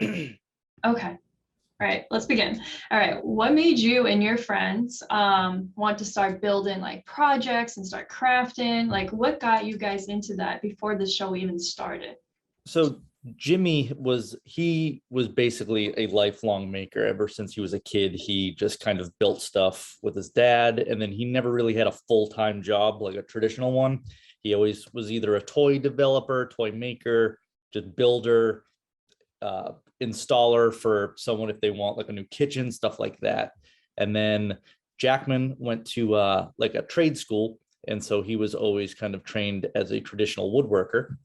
Okay. All right, let's begin. All right, what made you and your friends want to start building like projects and start crafting? Like, what got you guys into that before the show even started? So Jimmy was basically a lifelong maker. Ever since he was a kid, he just kind of built stuff with his dad, and then he never really had a full-time job like a traditional one. He always was either a toy developer, toy maker, just builder, uh, installer for someone if they want like a new kitchen, stuff like that. And then Jackman went to like a trade school, and so he was always kind of trained as a traditional woodworker.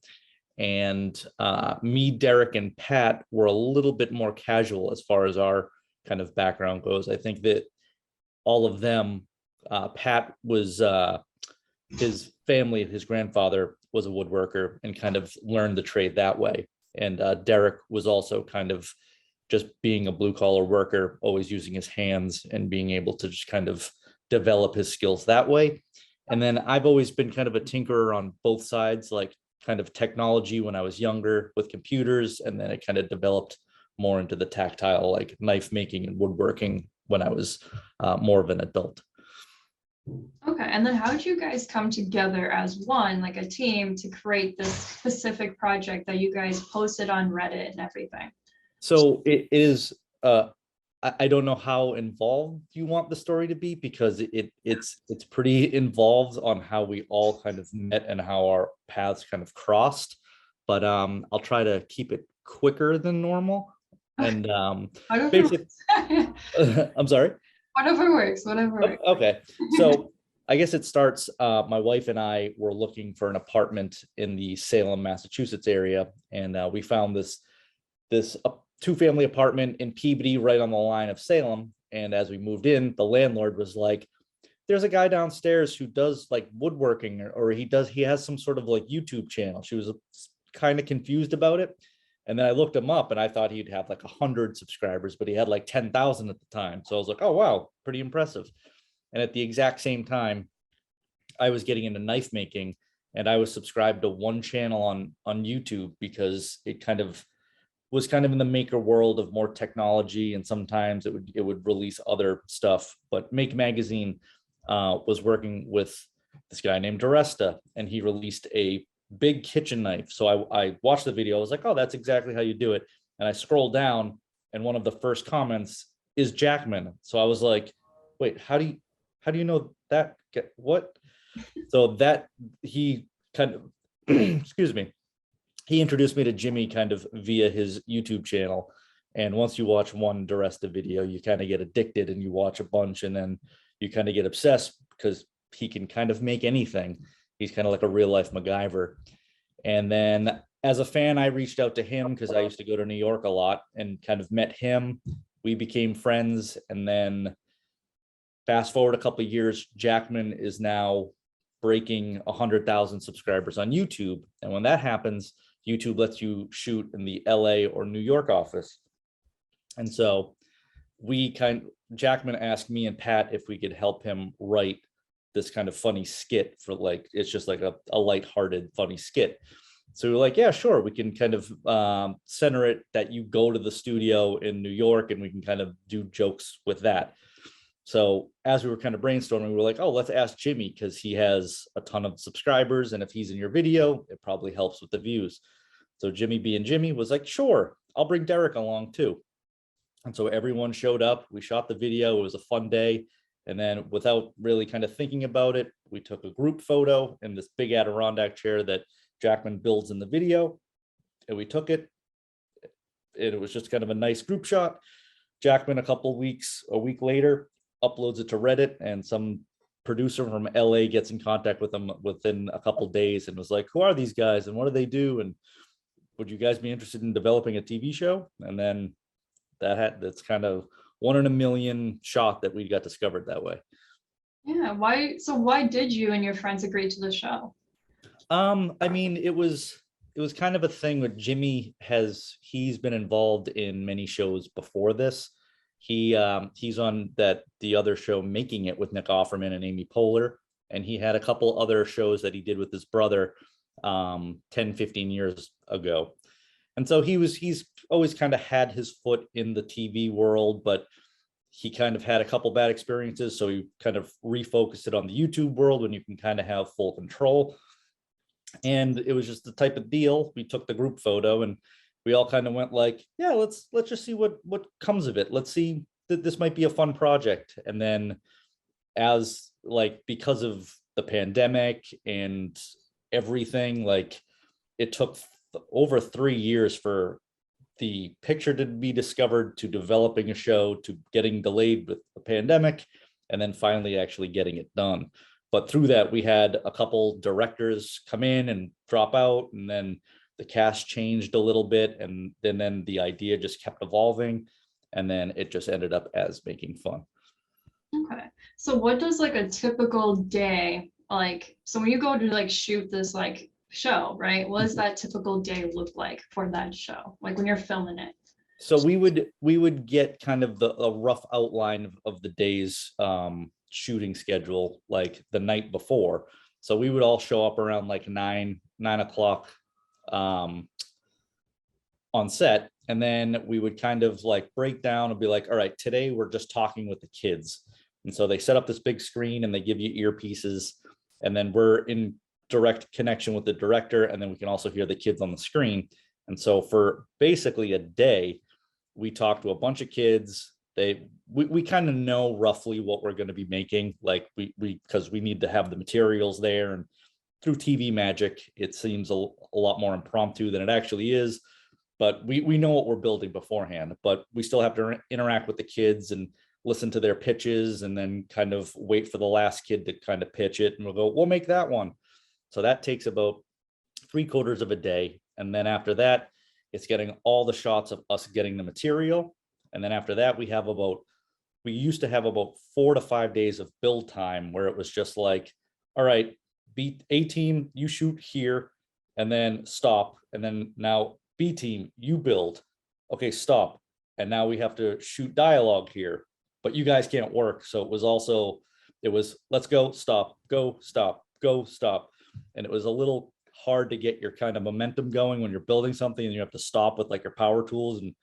And me, Derek, and Pat were a little bit more casual as far as our kind of background goes. I think that all of them, Pat was his family, his grandfather was a woodworker and kind of learned the trade that way. And Derek was also kind of just being a blue collar worker, always using his hands and being able to just kind of develop his skills that way. And then I've always been kind of a tinkerer on both sides, like kind of technology when I was younger with computers, and then it kind of developed more into the tactile, like knife making and woodworking when I was more of an adult. Okay, and then how did you guys come together as one, like a team, to create this specific project that you guys posted on Reddit and everything? So it is I don't know how involved you want the story to be, because it's pretty involved on how we all kind of met and how our paths kind of crossed. But I'll try to keep it quicker than normal. And Whatever basically, works. I'm sorry. Whatever works, whatever works. Okay. So I guess it starts, my wife and I were looking for an apartment in the Salem, Massachusetts area, and we found this two-family apartment in Peabody, right on the line of Salem. And as we moved in, the landlord was like, there's a guy downstairs who does like woodworking, or he has some sort of like YouTube channel. She was kind of confused about it. And then I looked him up and I thought he'd have like 100 subscribers, but he had like 10,000 at the time. So I was like, oh, wow, pretty impressive. And at the exact same time, I was getting into knife making, and I was subscribed to one channel on YouTube because it kind of was kind of in the maker world of more technology, and sometimes it would release other stuff. But Make Magazine was working with this guy named Duresta, and he released a big kitchen knife. So I watched the video. I was like, oh, that's exactly how you do it. And I scrolled down, and one of the first comments is Jackman. So I was like, wait, how do you know that? What? So that he kind of excuse me, he introduced me to Jimmy kind of via his YouTube channel. And once you watch one Duresta video, you kind of get addicted and you watch a bunch, and then you kind of get obsessed because he can kind of make anything. He's kind of like a real life MacGyver. And then as a fan, I reached out to him because I used to go to New York a lot and kind of met him. We became friends. And then fast forward a couple of years, Jackman is now breaking 100,000 subscribers on YouTube. And when that happens, YouTube lets you shoot in the LA or New York office. And so Jackman asked me and Pat if we could help him write this kind of funny skit for, like, it's just like a lighthearted funny skit. So we were like, yeah, sure. We can kind of center it that you go to the studio in New York, and we can kind of do jokes with that. So as we were kind of brainstorming, we were like, oh, let's ask Jimmy, because he has a ton of subscribers. And if he's in your video, it probably helps with the views. So Jimmy being Jimmy was like, sure, I'll bring Derek along too. And so everyone showed up. We shot the video. It was a fun day. And then without really kind of thinking about it, we took a group photo in this big Adirondack chair that Jackman builds in the video. And we took it. And it was just kind of a nice group shot. Jackman, a week later, uploads it to Reddit, and some producer from LA gets in contact with them within a couple days and was like, who are these guys and what do they do? And would you guys be interested in developing a TV show? And then that's kind of 1 in a million shot that we got discovered that way. Yeah, why did you and your friends agree to the show? I mean, it was kind of a thing with Jimmy. He's been involved in many shows before this. He's on the other show, Making It, with Nick Offerman and Amy Poehler, and he had a couple other shows that he did with his brother 10-15 years ago. And so he's always kind of had his foot in the TV world, but he kind of had a couple bad experiences. So he kind of refocused it on the YouTube world when you can kind of have full control. And it was just the type of deal. We took the group photo and we all kind of went like, yeah, let's just see what comes of it. Let's see that this might be a fun project. And then as like, because of the pandemic and everything, like it took over 3 years for the picture to be discovered, to developing a show, to getting delayed with the pandemic, and then finally actually getting it done. But through that, we had a couple directors come in and drop out, and then the cast changed a little bit, and then the idea just kept evolving, and then it just ended up as Making Fun. Okay. So what does like a typical day, like, so when you go to like shoot this like show, right? What does that typical day look like for that show? Like when you're filming it? So we would get kind of a rough outline of the day's shooting schedule like the night before. So we would all show up around like 9 o'clock on set, and then we would kind of like break down and be like, all right, today we're just talking with the kids. And so they set up this big screen and they give you earpieces, and then we're in direct connection with the director, and then we can also hear the kids on the screen. And so for basically a day, we talk to a bunch of kids. We kind of know roughly what we're going to be making, like we because we need to have the materials there, and through TV magic it seems a lot more impromptu than it actually is, but we know what we're building beforehand. But we still have to interact with the kids and listen to their pitches, and then kind of wait for the last kid to kind of pitch it, and we'll make that one. So that takes about 3/4 of a day. And then after that, it's getting all the shots of us getting the material. And then after that, we used to have about 4 to 5 days of build time, where it was just like, all right, A team, you shoot here, and then stop. And then now B team, you build. Okay, stop. And now we have to shoot dialogue here, but you guys can't work. So it was let's go, stop, go, stop, go, stop. And it was a little hard to get your kind of momentum going when you're building something and you have to stop with like your power tools and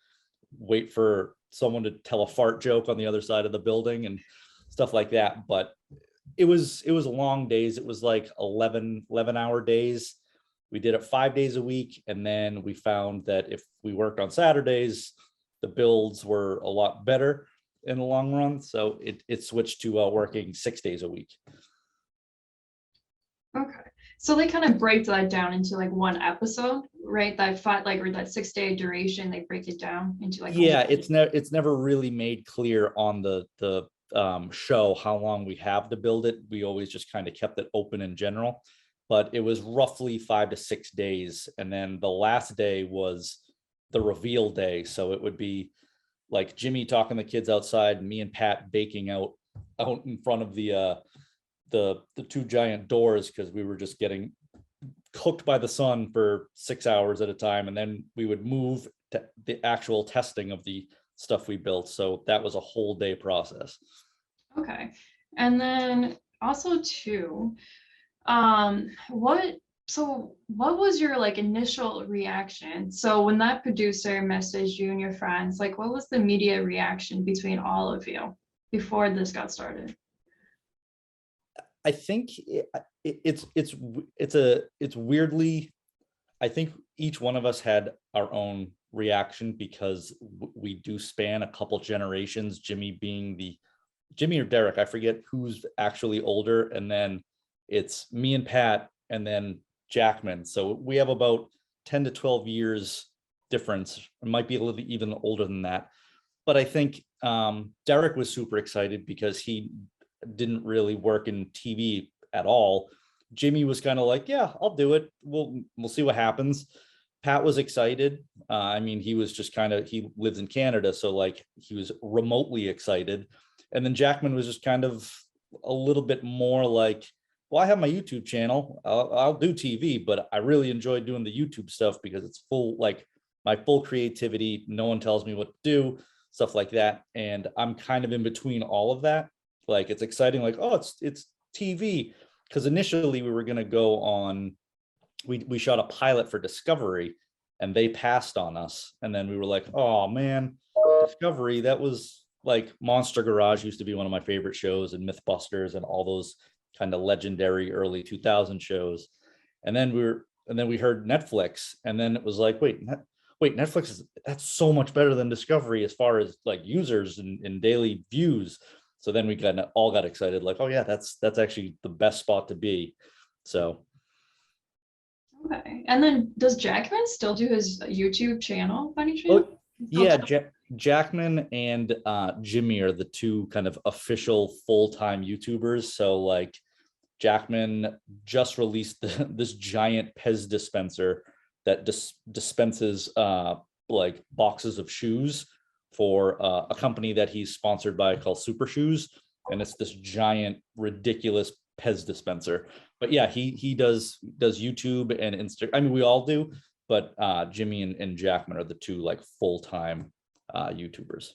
wait for someone to tell a fart joke on the other side of the building and stuff like that. But it was long days. It was like 11-hour days. We did it 5 days a week. And then we found that if we worked on Saturdays, the builds were a lot better in the long run. So it switched to working 6 days a week. Okay. So they kind of break that down into like one episode, right? Or that 6 day duration, they break it down into like. Yeah, it's never really made clear on the show how long we have to build it. We always just kind of kept it open in general, but it was roughly 5 to 6 days. And then the last day was the reveal day. So it would be like Jimmy talking to the kids outside, and me and Pat baking out in front of the 2 giant doors, because we were just getting cooked by the sun for 6 hours at a time. And then we would move to the actual testing of the stuff we built. So that was a whole day process. Okay. And then also too, what was your like initial reaction? So when that producer messaged you and your friends, like what was the media reaction between all of you before this got started? I think it's weirdly, I think each one of us had our own reaction, because we do span a couple generations. Jimmy or Derek, I forget who's actually older, and then it's me and Pat, and then Jackman. So we have about 10 to 12 years difference. It might be a little even older than that. But I think Derek was super excited because he didn't really work in TV at all. Jimmy was kind of like, yeah, I'll do it. We'll see what happens. Pat was excited. I mean, he was just he lives in Canada, so like he was remotely excited. And then Jackman was just kind of a little bit more like, well, I have my YouTube channel. I'll do TV, but I really enjoy doing the YouTube stuff because it's my full creativity. No one tells me what to do, stuff like that. And I'm kind of in between all of that. Like, it's exciting, like, oh, it's TV. Because initially we were going to go on, we shot a pilot for Discovery, and they passed on us. And then we were like, oh man, Discovery, that was like Monster Garage used to be one of my favorite shows, and Mythbusters and all those kind of legendary early 2000 shows. And then we heard Netflix, and then it was like, wait, Netflix is, that's so much better than Discovery as far as like users and daily views. So then we all got excited, like, oh yeah, that's actually the best spot to be. So Okay. And then does Jackman still do his YouTube channel by any chance? oh yeah, Jackman and Jimmy are the two kind of official full-time YouTubers. So like Jackman just released this giant Pez dispenser that dispenses like boxes of shoes for a company that he's sponsored by called Super Shoes, and it's this giant, ridiculous Pez dispenser. But yeah, he does YouTube and Instagram. I mean, we all do, but Jimmy and Jackman are the two like full-time YouTubers.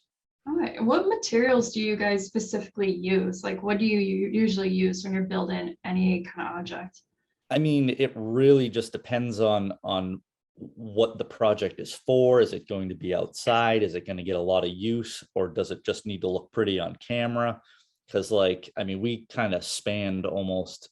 All right. What materials do you guys specifically use? Like, what do you usually use when you're building any kind of object? I mean, it really just depends on what the project is for. Is it going to be outside? Is it going to get a lot of use, or does it just need to look pretty on camera? Because like, I mean, we kind of spanned almost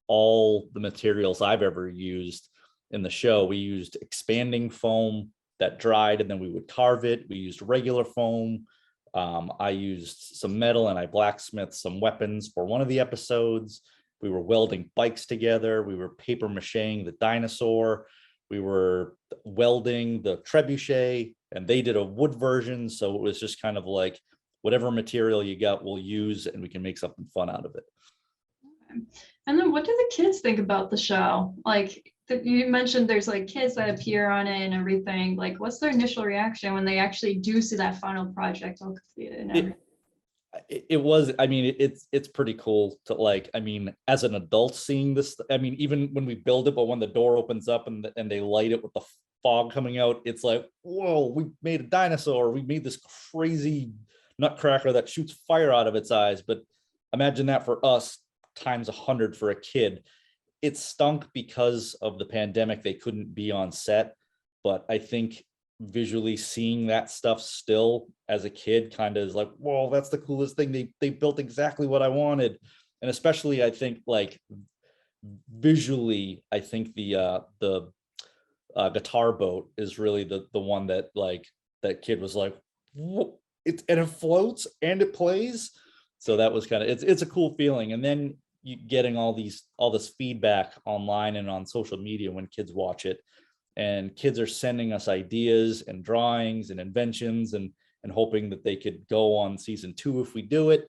all the materials I've ever used in the show. We used expanding foam that dried, and then we would carve it. We used regular foam. I used some metal, and I blacksmithed some weapons for one of the episodes. We were welding bikes together. We were paper macheing the dinosaur. We were welding the trebuchet, and they did a wood version. So it was just kind of like, whatever material you got, we'll use, and we can make something fun out of it. And then what do the kids think about the show? Like you mentioned there's like kids that appear on it and everything. Like, what's their initial reaction when they actually do see that final project all completed and everything? It was, I mean, it's pretty cool to like, I mean, as an adult seeing this, I mean, even when we build it, but when the door opens up and they light it with the fog coming out, it's like, whoa, we made a dinosaur. We made this crazy nutcracker that shoots fire out of its eyes. But imagine that for us times 100 for a kid. It stunk because of the pandemic. They couldn't be on set, but I think visually seeing that stuff still as a kid kind of is like, whoa, that's the coolest thing. They built exactly what I wanted. And especially I think like visually, I think the guitar boat is really the one that like that kid was like, whoa, and it floats and it plays. So that was kind of, it's a cool feeling. And then you getting all this feedback online and on social media when kids watch it, and kids are sending us ideas and drawings and inventions and hoping that they could go on season 2 if we do it.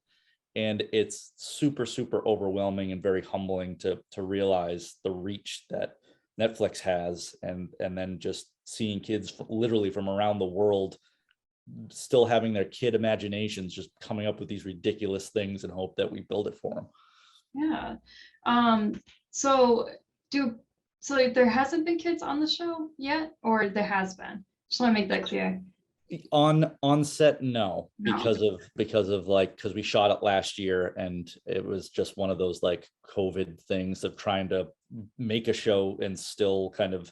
And it's super, super overwhelming and very humbling to realize the reach that Netflix has, and then just seeing kids literally from around the world still having their kid imaginations, just coming up with these ridiculous things and hope that we build it for them. Yeah. So like, there hasn't been kids on the show yet, or there has been? Just want to make that clear. On set, no, No. because of like, because we shot it last year, and it was just one of those like COVID things of trying to make a show and still kind of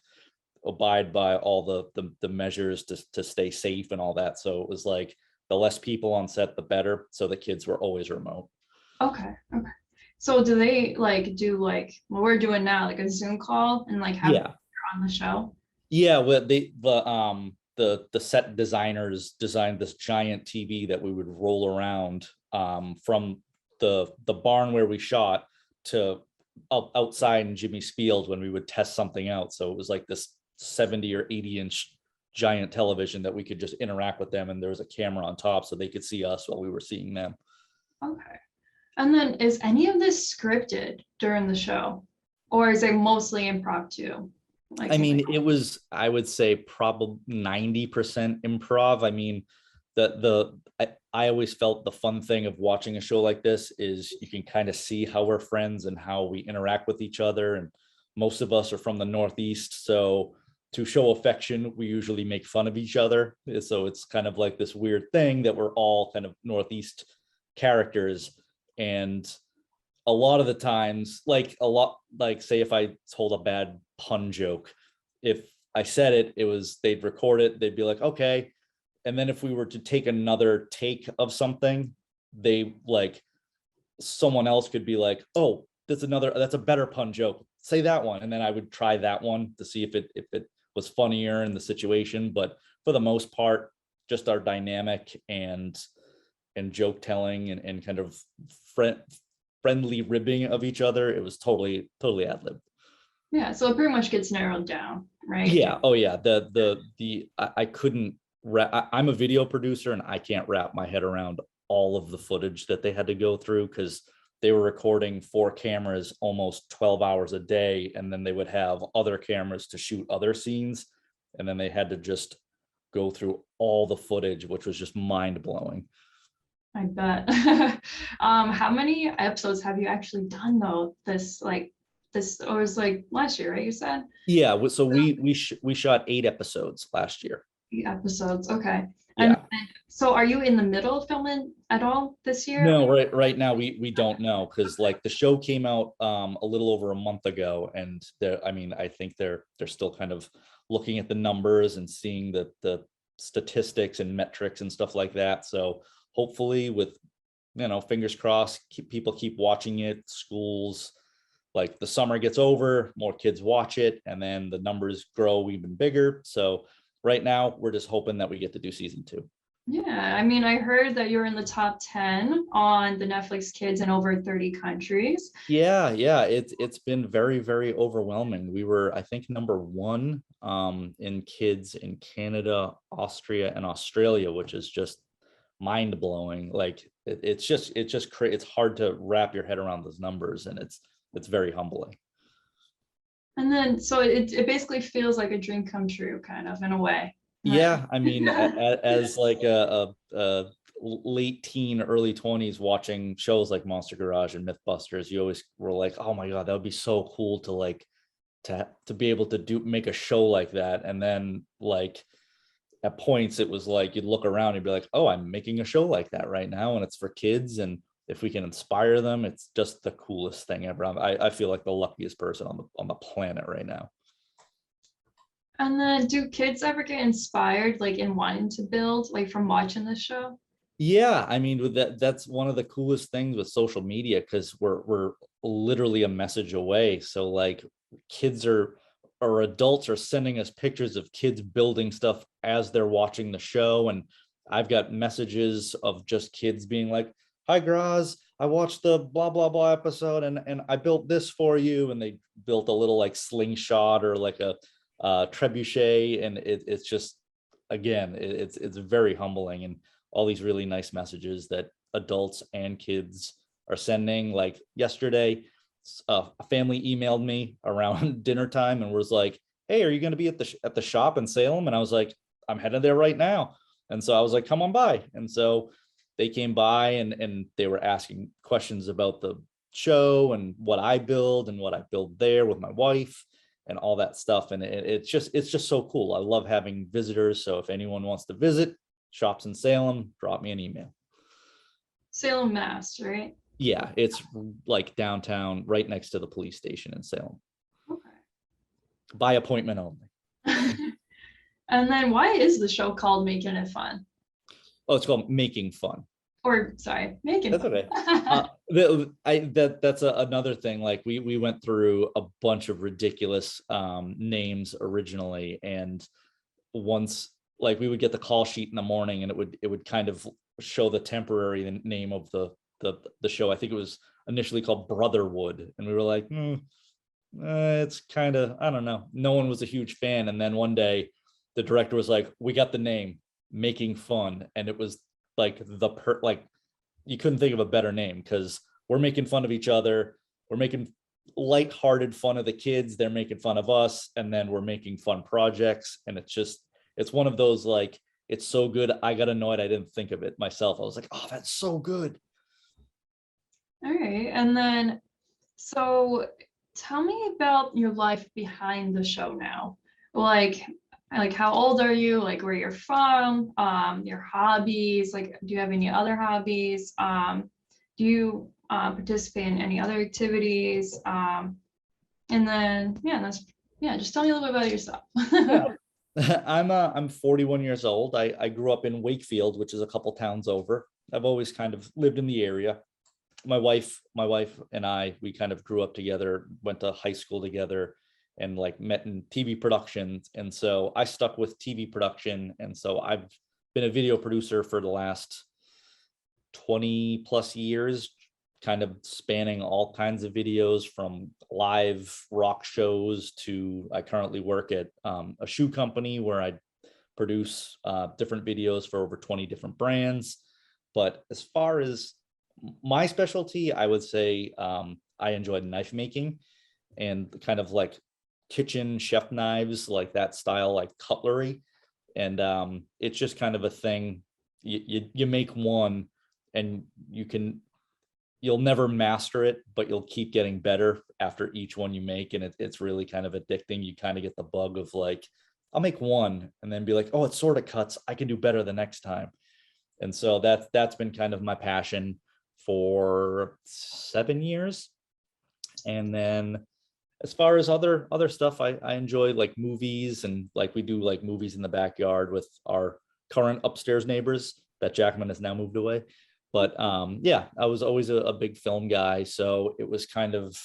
abide by all the measures to stay safe and all that. So it was like the less people on set, the better. So the kids were always remote. Okay. Okay. So do they like do like what we're doing now, like a Zoom call and like have Yeah. on the show? Yeah, well, the set designers designed this giant TV that we would roll around from the barn where we shot to outside in Jimmy's field when we would test something out. So it was like this 70 or 80-inch giant television that we could just interact with them, and there was a camera on top so they could see us while we were seeing them. Okay. And then is any of this scripted during the show, or is it mostly improv too? Like, I mean, it was, I would say probably 90% improv. I mean, I always felt the fun thing of watching a show like this is you can kind of see how we're friends and how we interact with each other. And most of us are from the Northeast, so to show affection, we usually make fun of each other. So it's kind of like this weird thing that we're all kind of Northeast characters. And a lot of the times, like say if I told a bad pun joke, if I said it, they'd record it, they'd be like, okay. And then if we were to take another take of something, they like, someone else could be like, oh, that's a better pun joke. Say that one. And then I would try that one to see if it was funnier in the situation. But for the most part, just our dynamic and joke telling and kind of friendly ribbing of each other, it was totally ad lib. Yeah, so it pretty much gets narrowed down, right? Yeah. Oh yeah. I couldn't I'm a video producer and I can't wrap my head around all of the footage that they had to go through, because they were recording 4 cameras almost 12 hours a day, and then they would have other cameras to shoot other scenes, and then they had to just go through all the footage, which was just mind-blowing. I bet. How many episodes have you actually done though? This or was like last year, right? You said? Yeah, so we shot 8 episodes last year. 8 episodes, okay. Yeah. And so are you in the middle of filming at all this year? No, right now we don't know, because like the show came out a little over a month ago, and I think they're still kind of looking at the numbers and seeing the statistics and metrics and stuff like that. So hopefully, with fingers crossed, people keep watching it, schools, like the summer gets over, more kids watch it, and then the numbers grow even bigger. So right now we're just hoping that we get to do season 2. Yeah, I mean, I heard that you're in the top 10 on the Netflix Kids in over 30 countries. Yeah, it's been very, very overwhelming. We were, I think, number 1 in kids in Canada, Austria, and Australia, which is just mind blowing. Like it's hard to wrap your head around those numbers, and it's very humbling. And then, so it basically feels like a dream come true, kind of, in a way. Yeah, I mean, as like a late teen, early 20s watching shows like Monster Garage and Mythbusters, you always were like, oh my God, that would be so cool to like to be able to make a show like that. And then like at points it was like you'd look around and be like, oh, I'm making a show like that right now, and it's for kids, and if we can inspire them, it's just the coolest thing ever. I feel like the luckiest person on the planet right now. And then do kids ever get inspired, like in wanting to build, like from watching this show? Yeah, I mean, with that's one of the coolest things with social media, because we're literally a message away. So like kids or adults are sending us pictures of kids building stuff as they're watching the show. And I've got messages of just kids being like, hi Graz, I watched the blah blah blah episode and I built this for you. And they built a little like slingshot or like a trebuchet, and it's just, again, it's very humbling, and all these really nice messages that adults and kids are sending. Like yesterday, a family emailed me around dinner time and was like, hey, are you going to be at the shop in Salem? And I was like, I'm headed there right now. And so I was like, come on by. And so they came by and they were asking questions about the show and what I build and what I build there with my wife and all that stuff. And it's just so cool. I love having visitors. So if anyone wants to visit, shops in Salem, drop me an email. Salem, Mass, right? Yeah, it's like downtown, right next to the police station in Salem. Okay. By appointment only. And then why is the show called Making It Fun? Oh, it's called Making Fun. Or sorry, Making That's Fun. Okay. That's another thing. Like we went through a bunch of ridiculous names originally, and once like we would get the call sheet in the morning and it would kind of show the temporary name of the show. I think it was initially called Brotherwood, and we were like, it's kind of, I don't know. No one was a huge fan. And then one day the director was like, we got the name, Making Fun. And it was like like you couldn't think of a better name, because we're making fun of each other. We're making lighthearted fun of the kids. They're making fun of us. And then we're making fun projects. And it's one of those, like, it's so good. I got annoyed I didn't think of it myself. I was like, oh, that's so good. All right. And then, so tell me about your life behind the show now. Like how old are you? Like where you're from, your hobbies, like do you have any other hobbies? Do you participate in any other activities? And then, yeah, Yeah, just tell me a little bit about yourself. Yeah. I'm 41 years old. I grew up in Wakefield, which is a couple towns over. I've always kind of lived in the area. My wife and I, we kind of grew up together, went to high school together, and like met in TV productions. And so I stuck with TV production. And so I've been a video producer for the last 20 plus years, kind of spanning all kinds of videos from live rock shows to I currently work at a shoe company where I produce different videos for over 20 different brands. But as far as my specialty, I would say I enjoy knife making and kind of like kitchen chef knives, like that style, like cutlery. And it's just kind of a thing. You make one and you'll never master it, but you'll keep getting better after each one you make. And it's really kind of addicting. You kind of get the bug of like, I'll make one and then be like, oh, it sort of cuts. I can do better the next time. And so that's been kind of my passion for 7 years. And then as far as other stuff, I enjoy like movies, and like we do like movies in the backyard with our current upstairs neighbors that Jackman has now moved away. But yeah, I was always a big film guy. So it was kind of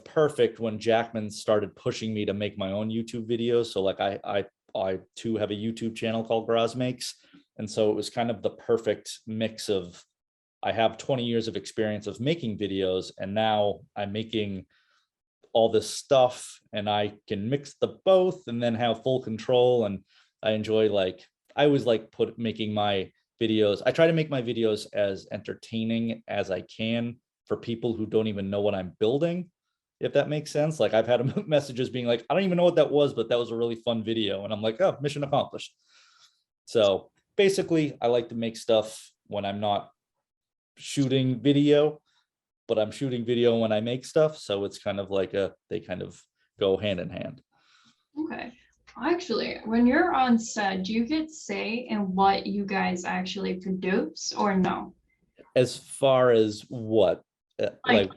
perfect when Jackman started pushing me to make my own YouTube videos. So like I too have a YouTube channel called Graz Makes. And so it was kind of the perfect mix of I have 20 years of experience of making videos, and now I'm making all this stuff and I can mix the both and then have full control. And I enjoy I always like making my videos. I try to make my videos as entertaining as I can for people who don't even know what I'm building, if that makes sense. Like I've had messages being like, I don't even know what that was, but that was a really fun video. And I'm like, oh, mission accomplished. So basically, I like to make stuff when I'm not shooting video, but I'm shooting video when I make stuff. So it's kind of like they kind of go hand in hand. Okay. Actually, when you're on set, do you get say in what you guys actually produce or no? As far as what? Like,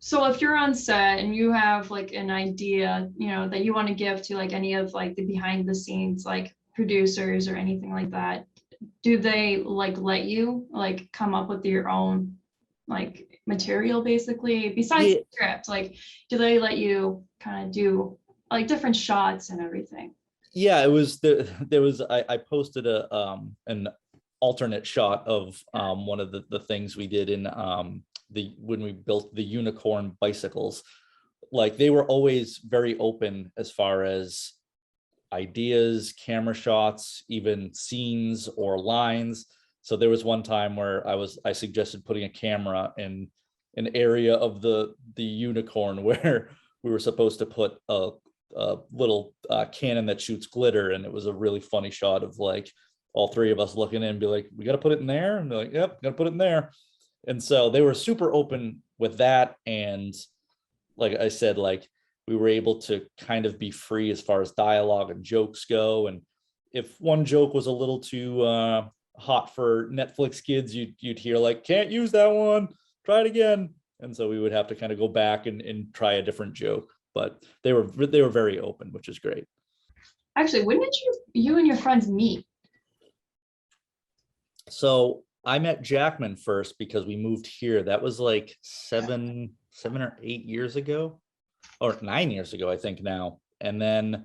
so if you're on set and you have like an idea, that you want to give to like any of like the behind the scenes like producers or anything like that, do they like let you like come up with your own like material basically besides the script? Like, do they let you kind of do like different shots and everything? Yeah, I posted an alternate shot of one of the things we did in when we built the unicorn bicycles. Like they were always very open as far as ideas, camera shots, even scenes or lines. So there was one time where I suggested putting a camera in an area of the unicorn where we were supposed to put a little cannon that shoots glitter, and it was a really funny shot of like all three of us looking in and be like, we got to put it in there, and they're like, yep, got to put it in there. And so they were super open with that. And like I said, like we were able to kind of be free as far as dialogue and jokes go. And if one joke was a little too hot for Netflix kids, you'd hear like, can't use that one, try it again. And so we would have to kind of go back and try a different joke. But they were very open, which is great. Actually, when did you and your friends meet? So I met Jackman first because we moved here. That was like 7 or 8 years ago, or 9 years ago, I think now. And then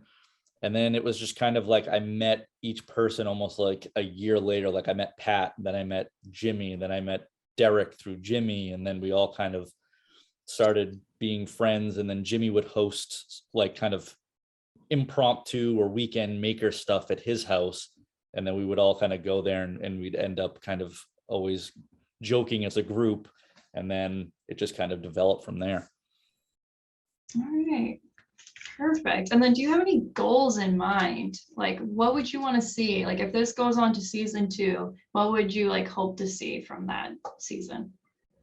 it was just kind of like I met each person almost like a year later. Like I met Pat, then I met Jimmy, then I met Derek through Jimmy, and then we all kind of started being friends. And then Jimmy would host like kind of impromptu or weekend maker stuff at his house, and then we would all kind of go there and we'd end up kind of always joking as a group, and then it just kind of developed from there. All right, perfect. And then do you have any goals in mind? Like what would you want to see? Like if this goes on to season 2, what would you like hope to see from that season?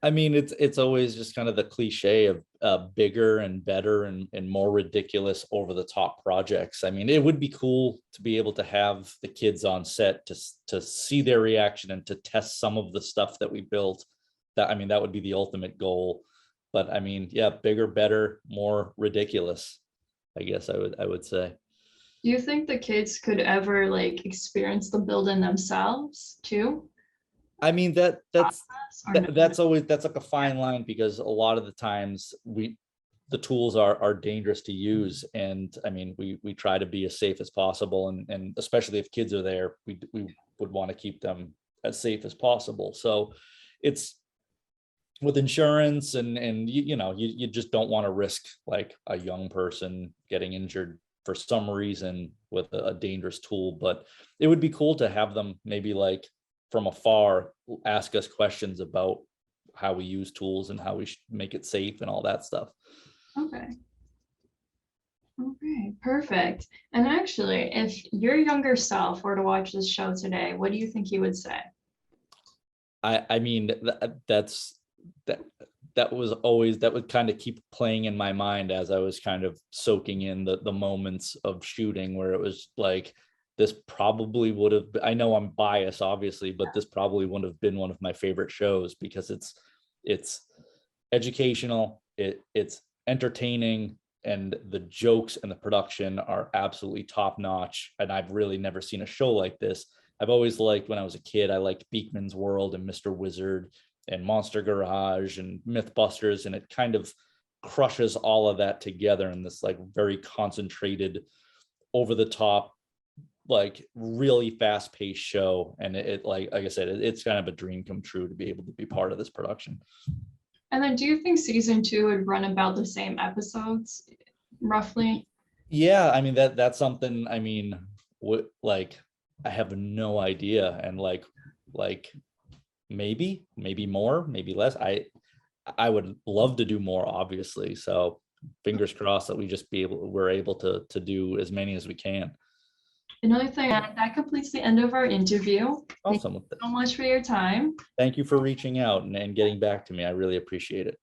I mean, it's always just kind of the cliche of bigger and better and more ridiculous, over the top projects. I mean, it would be cool to be able to have the kids on set to see their reaction and to test some of the stuff that we built. That would be the ultimate goal. But I mean, yeah, bigger, better, more ridiculous. I guess I would say. Do you think the kids could ever like experience the building themselves too? I mean, Process or no? that's like a fine line, because a lot of the times the tools are dangerous to use, and I mean, we try to be as safe as possible, and especially if kids are there, we would want to keep them as safe as possible. So it's with insurance, and you just don't want to risk like a young person getting injured for some reason with a dangerous tool. But it would be cool to have them maybe like from afar ask us questions about how we use tools and how we should make it safe and all that stuff. Okay. Okay, perfect. And actually, if your younger self were to watch this show today, what do you think he would say? I mean, that that was always, that would kind of keep playing in my mind as I was kind of soaking in the moments of shooting, where it was like, this probably would have, I know I'm biased obviously, but this probably would have been one of my favorite shows, because it's educational, it's entertaining, and the jokes and the production are absolutely top notch. And I've really never seen a show like this. I've always liked, when I was a kid, I liked Beakman's World and Mr. Wizard and Monster Garage and Mythbusters, and it kind of crushes all of that together in this like very concentrated, over the top, like really fast paced show. And it like I said, it's kind of a dream come true to be able to be part of this production. And then do you think season two would run about the same episodes, roughly? Yeah, I mean, that's something, I mean, what, like, I have no idea. And like maybe more, maybe less. I would love to do more, obviously. So fingers crossed that we're able to do as many as we can. Another thing, that completes the end of our interview. Thank Awesome. you so much for your time. Thank you for reaching out and getting back to me. I really appreciate it.